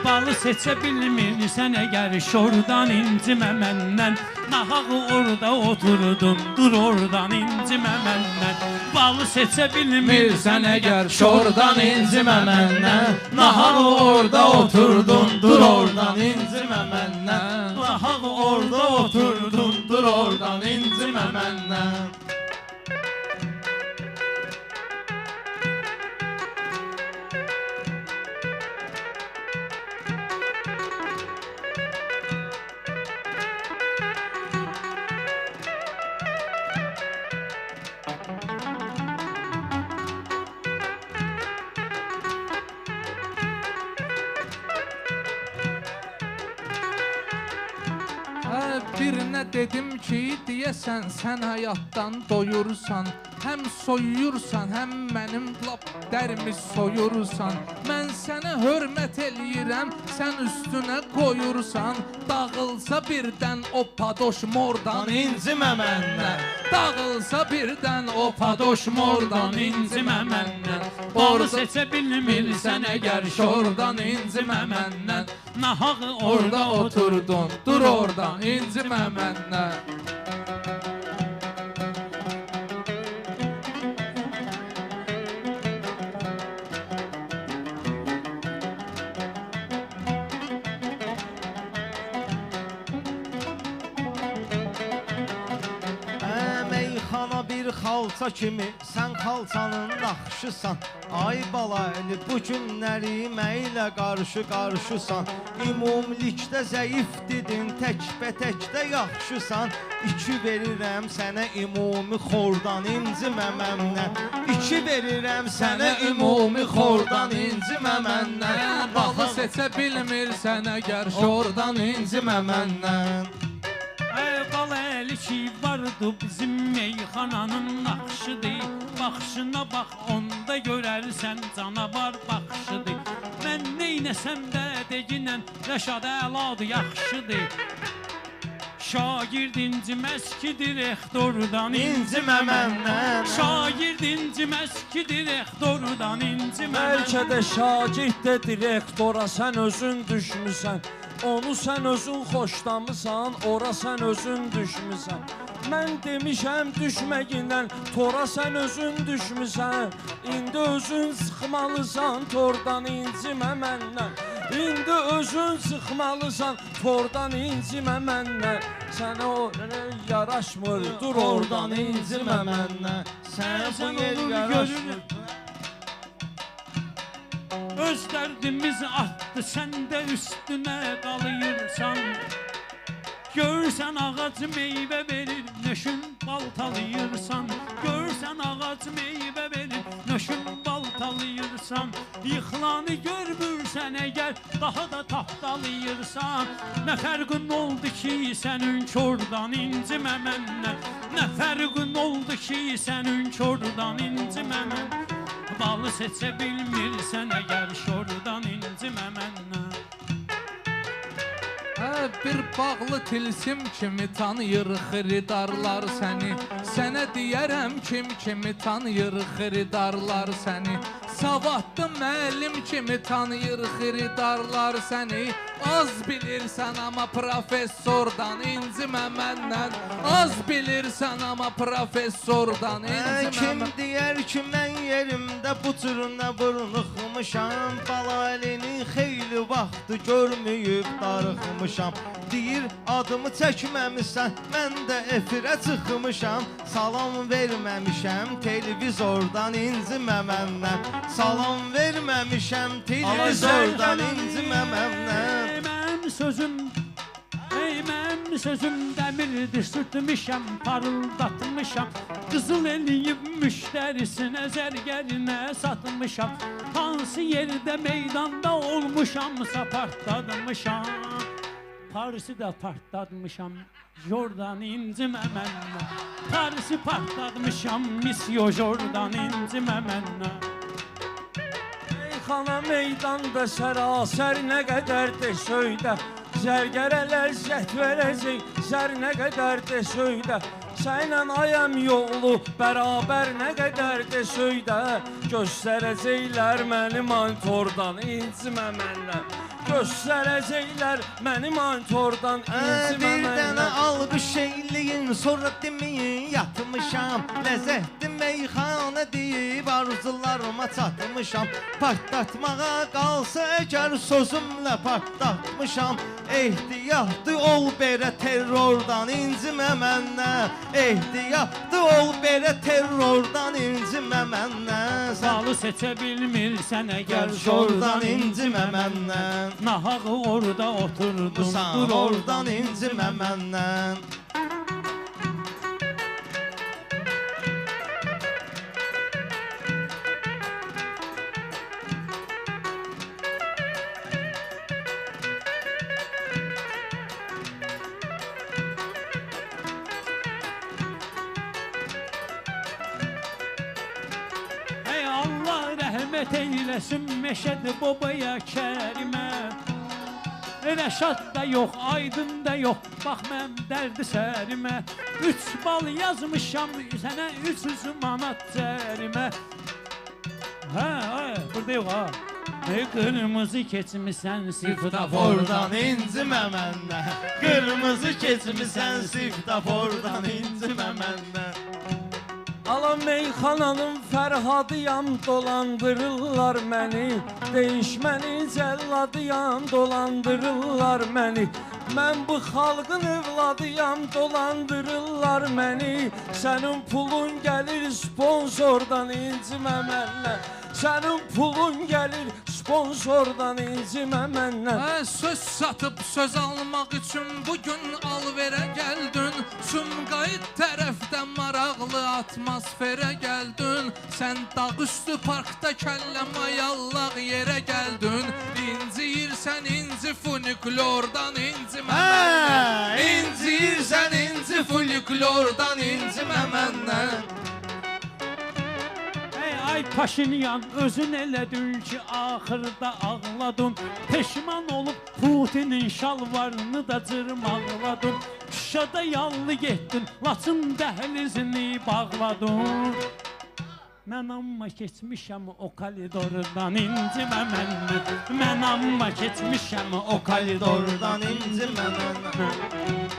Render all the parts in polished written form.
Balı seçə bilmirsən əgər şordan incimə məndən. Nahağı orada oturdun, dur oradan incimə məndən. Balı seçə bilmirsən əgər şordan incimə məndən. Nahağı orada oturdun, dur oradan incimə məndən. Nahağı orada oturdun, dur oradan incimə məndən. Birinə dedim ki, deyəsən sən həyatdan doyursan. Həm soyuyursan, həm mənim lap dərimi soyursan. Mən sənə hörmət eləyirəm, sən üstünə qoyursan. Dağılsa birdən o padoş mordan incimə məndən. Dağılsa birdən o padoş mordan incimə məndən. Balı seçə bilmirsən əgər şordan incimə məndən. Nahağı orada oturdun, dur oradan incimə məndən. Xalça kimi sən xalçanın naxşısan. Ay bala eli bu günləri məylə qarşı-qarşısan. Ümumilikdə zəif dedin, təkbətəkdə yaxşısan. İki verirəm sənə ümumi xordan incimə məndən. İki verirəm sənə ümumi xordan incimə məndən. Balı seçə bilmirsən əgər şordan incimə məndən. Bal əli ki vardı bizim meyxananın naxşıdır. Baxışına bax onda görərsən canavar baxışıdır. Mən neynəsəm də deginən Rəşad əladır yaxşıdır. Şagird inciməz ki direktordan incimə məndən. Şagird inciməz ki direktordan incimə məndən. Bəlkə də şagird də direktora sən özün düşmüsən. Onu sən özün xoşlamısan, ora sən özün düşmüsən. Mən demişəm düşməgindən, tora sən özün düşmüsən. İndi özün sıxmalısan, tordan incimə məndən. İndi özün sıxmalısan, tordan incimə məndən. Sənə o yaraşmır, dur oradan incimə məndən. Sənə bu yer yaraşmır. Öz dərdimiz artdı, sən də üstünə qalıyırsan. Görsən ağac meyvə verir, nöşün baltalayırsan. Görsən ağac meyvə verir, nöşün baltalayırsan. Yıxılanı görmürsən əgər, daha da tapdalayırsan. Nə fərqin oldu ki sənin kordan incimə məndən. Nə fərqin oldu ki sənin kordan incimə məndən. Balı seçə bilmirsən əgər şordan incimə məndən. Bir bağlı tilsim kimi tanıyır xiridarlar səni. Sənə deyərəm kim kimi tanıyır xiridarlar səni. Savadlı müəllim kimi tanıyır xiridarlar səni. Az bilirsən amma professordan incimə məndən. Az bilirsən amma professordan incimə məndən. Kim deyər ki mən yerimdə bu cürünə vurnuxmuşam. Balalini xeyli vaxtı görməyib darıxmışam. Deyir adımı çəkməmişsən, mən də efirə çıxmışam. Salam verməmişəm televizordan incimə məndən. Salam verməmişəm televizordan incimə məndən. Mənim sözüm dəmirdir, sürtmüşəm, parıldatmışam. Qızıl eləyib müştərisinə, zərgərinə satmışam. Hansı yerdə meydanda olmuşamsa partladmışam. Parisi də partladmışam, Jordan incimə məndən. Parisi partladmışam, Misyo Jordan incimə məndən. Meyxana meydanda sərasər nə qədər də söydə. Zərgərə ləzzət verəcək, zər nə qədər də söydə. Sənlə ayəm yolu bərabər nə qədər də söydə göstərəcəklər mənim monitordan incimə məndən. Göstərəcəklər mənim monitordan incimə Bir dənə məndən. alqış eyleyin, sonra demeyin yatmışam. Ləzzətli meyxana deyib arzularıma çatmışam. Partlatmağa qalsa əgər sözümlə partlatmışam. Ehtiyatlı ol belə terrordan incimə məndən. Ehtiyatlı ol belə terrordan incimə məndən. Balı seçə bilmirsən əgər Şordan incimə məndən. Nahağı orada oturdun, Sən dur oradan incimə məndən. Ey Allah rəhmət eyləsin Məşəd babaya Kərimə. Rəşad da yox, Aydın da yox, bax mən dərdi sərimə. 3 bal yazmışam sənə 300 manat cərimə. Hə, burada yox ha. Qırmızı keçmisən Svetofordan incimə məndən. Qırmızı keçmisən svetofordan incimə məndən. Alan meyxananın Fərhadıyam, dolandırırlar məni. Değişməni cəlladıyam, dolandırırlar məni. Mən bu xalqın övladıyam, dolandırırlar məni. Sənin pulun gəlir sponsordan incimə məndən. Sənin pulun gəlir sponsordan incimə məndən. Söz satıb söz almaq üçün bugün alverə gəldin. Sumqayıt tərəfdə maraqlı atmosferə gəldin. Sən dağ üstü parkda kəllə mayallaq yerə gəldin. İnciyirsən inci funiklordan incimə məndən. İnciyirsən inci funiklordan incimə məndən. Ay Paşinyan özün elədin ki axırda ağladın. Peşman olub Putinin şalvarını da cırmaqladın. Şuşada yallı getdin, Laçın dəhlizini bağladın. Mən amma keçmişəm o koridordan incimə məndən. Mən amma keçmişəm o koridordan incimə məndən.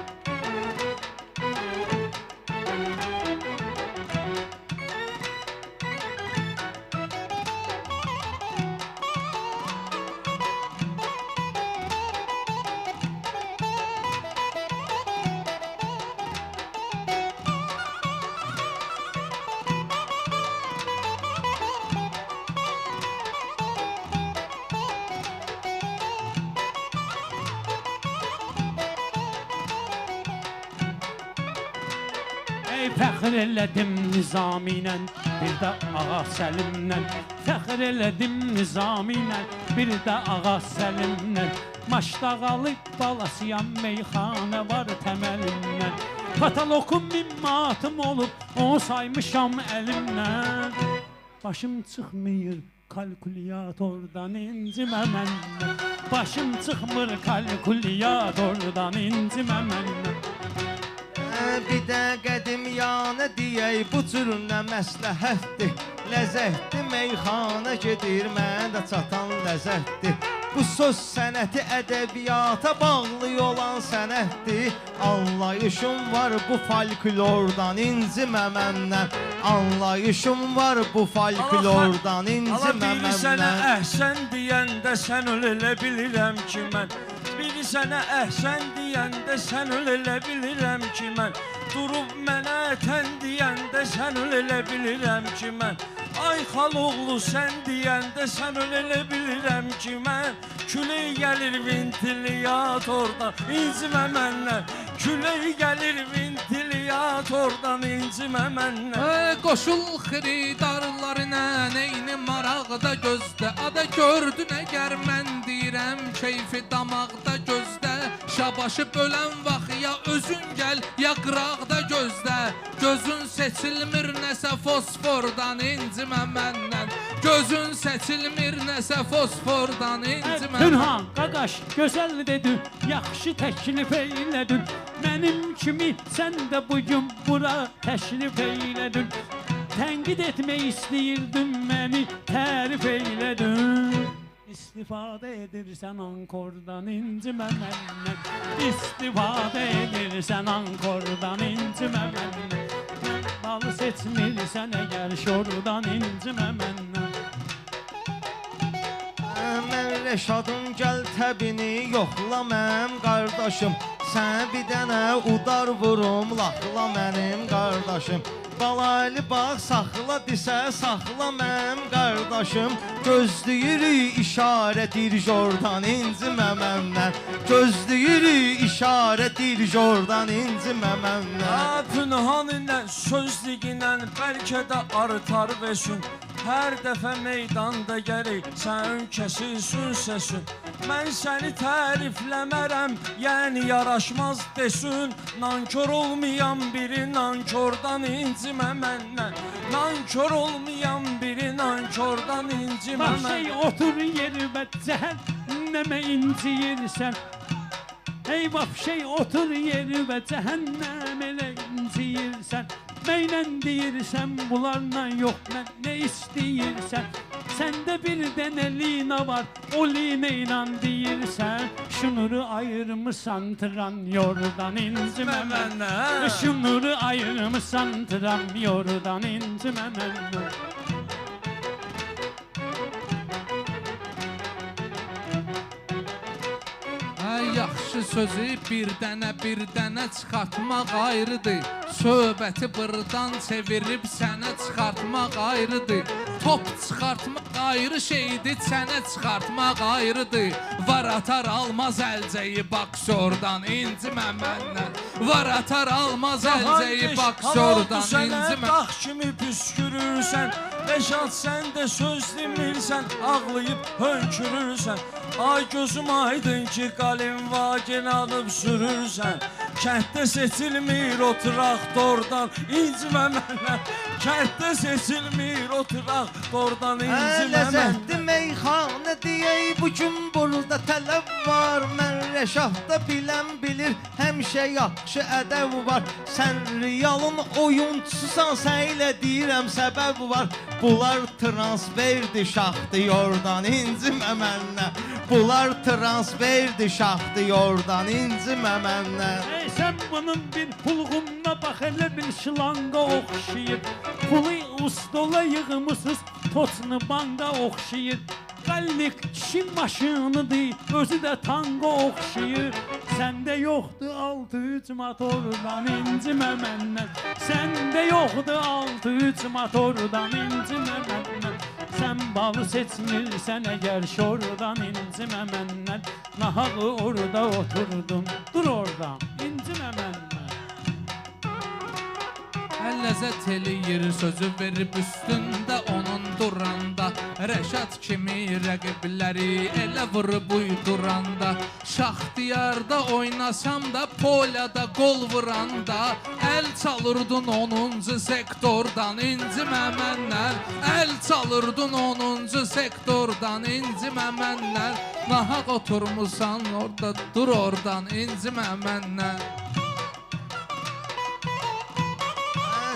Fəxr elədim Nizami ilə, bir də Ağa Səlimlə. Fəxr elədim Nizami ilə, bir də Ağa Səlimlə. Maşdağalı balasıyam, meyxanə var təməlimlə. Patalokum mimmatım olub, onu saymışam əlimlə. Başım çıxmır kalkulyatordan incimə məndən. Başım çıxmır kalkulyatordan incimə məndən. Bir də qədim yana deyək, bu cür nə məsləhətdir. Ləzzətli meyxana gedir, mən də çatan ləzzətdir. Bu söz sənəti ədəbiyyata bağlı olan sənətdir. Anlayışım var bu folklordan incimə məndən. Anlayışım var bu folklordan incimə məndən. Biri sənə əhsən deyəndə sən öl elə bilirəm ki mən. Biri sənə əhsən deyəndə sən öl elə bilirəm ki mən. Durub mənə tən deyəndə sən öl elə bilirəm ki mən. Ay xaloğlu sən deyəndə sən öl elə bilirəm ki mən. Külək gəlir ventiliyatordan incimə məndən. Külək gəlir ventiliyatordan incimə məndən. Qoşul xiridarlarına neyni maraqda gözdə. Ada gördün əgər mən deyirəm keyfi damaqda gözdə. Şabaşı bölən vaxt ya özün gəl ya qıraqda gözdə. Gözün seçilmir nəsə fosfordan incimə məndən. Gözün seçilmir nəsə fosfordan incimə. Pünhan, qaqaş, gözəl dedin, yaxşı təklif eylədin. Mənim kimi sən də bugün bura təşrif eylədin. Tənqid etmək istəyirdin, məni tərif eylədin. İstifadə edirsən ankordan, incimə məndən. İstifadə edirsən ankordan, incimə məndən. Balı seçmirsən əgər şordan, incimə məndən. Mən Rəşadın gəl təbini yoxla mənim qardaşım. Sən bir dənə udar vurum, laxla mənim qardaşım. Balaylı bax, saxla disə, saxla mənim qardaşım. Gözləyirik işarədir jordan, incimə məndən. Gözləyirik işarədir jordan, incimə məndən. Pünhan ilə sözlüyünlə bəlkə də artar vesin. Hər dəfə meydanda gərək sən kəsilsin səsin. Mən səni tərifləmərəm, yəni yaraşmaz desin. Nankör olmayan biri nankordan incimə məndən. Nankör olmayan biri nankordan incimə Bax məndən. şey otur yerimə cəhənnəmə inciyirsən. Ey vapşey otur yerimə cəhənnəm elə inciyirsən. Məylən deyirsən bunlarla yox mən nə istəyirsən. Səndə bir dənə lina var, o lina ilə deyirsən. Şunuru ayırmısan tıran yordan incimə məndən. Şunuru ayırmısan tıran yordan incimə məndən. Yaxşı sözü bir dənə çıxartmaq ayrıdır. Söhbəti bırdan çevirib sənə çıxartmaq ayrıdır. Top çıxartmaq ayrı şeydir, sənə çıxartmaq ayrıdır. Var atar almaz əlcəyi baksordan, incimə məndən. Var atar almaz əlcəyi baksordan, incimə. Dağ kimi püskürürsən, Rəşad sən də söz demirsən, ağlayıb hönkürürsən. Ay gözüm aydın ki qalin vagen alıb sürürsən. Kənddə seçilmir o traktordan, incimə məndən. Kənddə seçilmir o traktordan, incimə məndən. Ləzzətli meyxanə deyək, bugün burada tələb var. Mən Rəşadda bilən bilir, həmişə yaxşı ədəb var. Sən realın oyunçusan, sən ilə deyirəm səbəb var. Bunlar transferdi şaxdı yordan, incimə məndən. Bunlar transferdi şaxdı yordan, incimə məndən. Ey sən bunun bir pulğununa bax elə bir şılanga oxşayır. Pulu ustola yığmışsız, toçunu banga oxşayır. Qallik kişi maşınıdır, özü də tango oxşayır. Səndə yoxdur 6-3 motordan, incimə məndən. Səndə yoxdur 6-3 motordan, incimə məndən. Sən balı seçmirsən əgər şordan, incimə məndən. Nahağı orada oturdum, dur oradan, incimə məndən. Ləzzət eləyir sözü verib üstündə onun duranda. Rəşad kimi rəqibləri elə vurub uyduranda. Şaxdiyarda oynasam da polyada qol vuranda. Əl çalırdın 10-cu sektordan, incimə məndən. Əl çalırdın 10-cu sektordan, incimə məndən. Nahaq oturmusan orada, dur oradan, incimə məndən.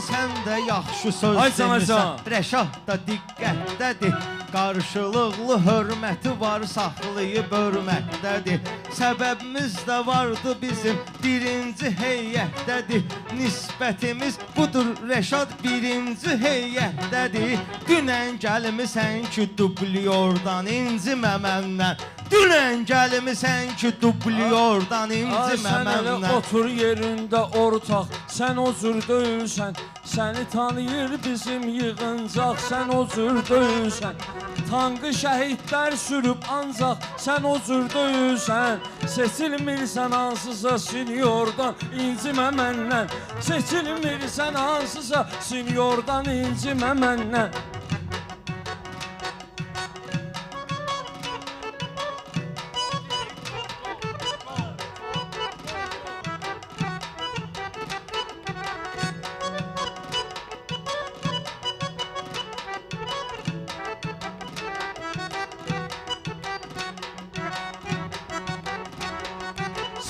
Sən də yaxşı söz demirsən, Rəşad da diqqətdədir. Qarşılıqlı hörməti var, saxlayıb hörmətdədir. Səbəbimiz də vardı bizim, birinci heyətdədir. Nisbətimiz budur, Rəşad birinci heyətdədir. Dünən gəlmisən ki dubliyordan, incimə məndən. Dünən gəlmisən ki dubliyordan, incimə Sən elə məndən. otur yerində ortaq, sən o cür döyülsən. Səni tanıyır bizim yığıncaq, sən o cür döyülsən. Tankı şəhidlər sürüb ancaq sən o cür döyülsən. Seçilmirsən hansısa sinyordan, incimə məndən. Seçilmirsən hansısa sinyordan, incimə məndən.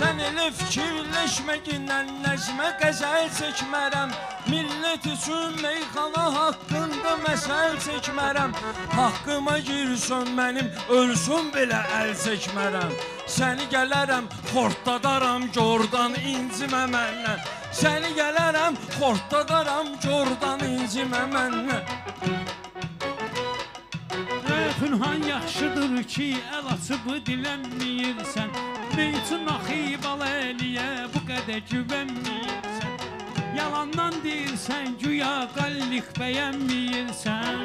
Sən elə fikirləşməgindən nəzmə qəzəl çəkmərəm. Millət üçün meyxana haqqında məsəl çəkmərəm. Haqqıma girsən mənim, ölsün belə əl çəkmərəm. Səni gələrəm, xortdadaram, gordan incimə məndən. Səni gələrəm, xortdadaram, gordan incimə məndən. Pünhan yaxşıdır ki, əl açıb dilənməyirsən. Neyçün axı bala əliyə bu qədər güvənməyirsən. Yalandan deyirsən, güya qallik bəyənməyirsən.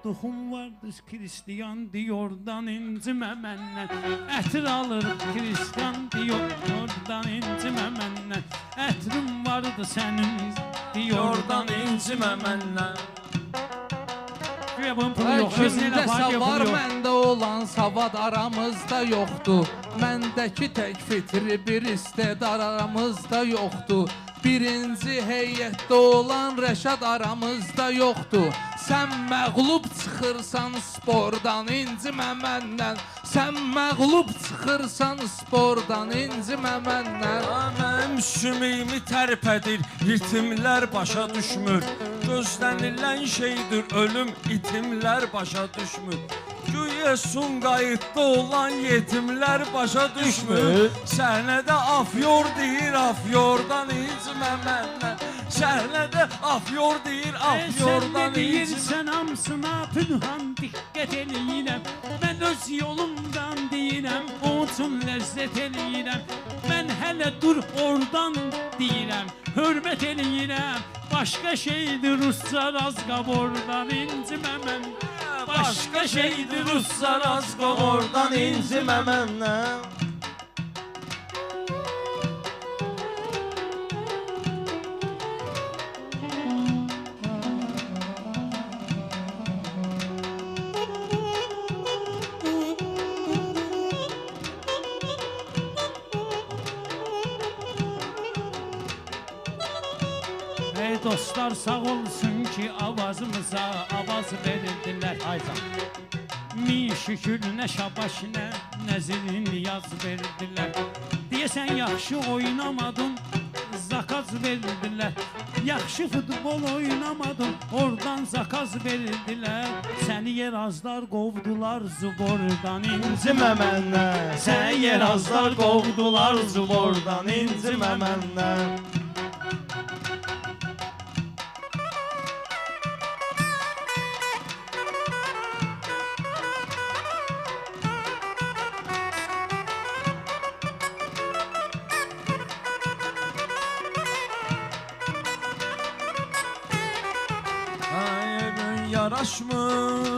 Duxum vardır Kristiyan diyordan incimə məndən. Ətir alır Kristiyan diyordan incimə məndən. Ətrim vardı sənin diyordan incimə məndən. Kimdə var, məndə olan savad aramızda yoxdur. Məndəki tək fitri bir istedar aramızda yoxdur. Birinci heyətdə olan Rəşad aramızda yoxdur. Sən məğlub çıxırsan spordan, incimə məndən. Sən məğlub çıxırsan spordan, incimə məndən. Mənim sümüyümü tərpədir, ritmlər başa düşmür. Gözlənilən şeydir ölüm, itimlər başa düşmür. Güya Sumqayıtda olan yetimlər başa düşmür. Səhnədə afyor deyir, afyordan incimə məndən. Səhnədə afyor deyir, afyordan incimə. Sən nə deyirsən hamısına pünhan diqqət eləyirəm. Mən öz yolumdan deyirəm, o üçün ləzzət eləyirəm. Mən hələ dur oradan deyirəm, hörmət eləyirəm. Başqa şeydir Rusca razqab oradan incimə məndən. Başqa şeydir Rusca razqab oradan incimə məndən. Ey dostlar sağ olsun ki avazımıza avaz verdilər. Min şükür nə şabaş nə nəzirin yaz verdilər. Deyəsən yaxşı oynamadın, zakaz verdilər. Yaxşı futbol oynamadın, oradan zakaz verdilər. Səni yerazlar qovdular zubordan incimə məndən. Səni yerazlar qovdular zubordan incimə məndən. Yaraşmır.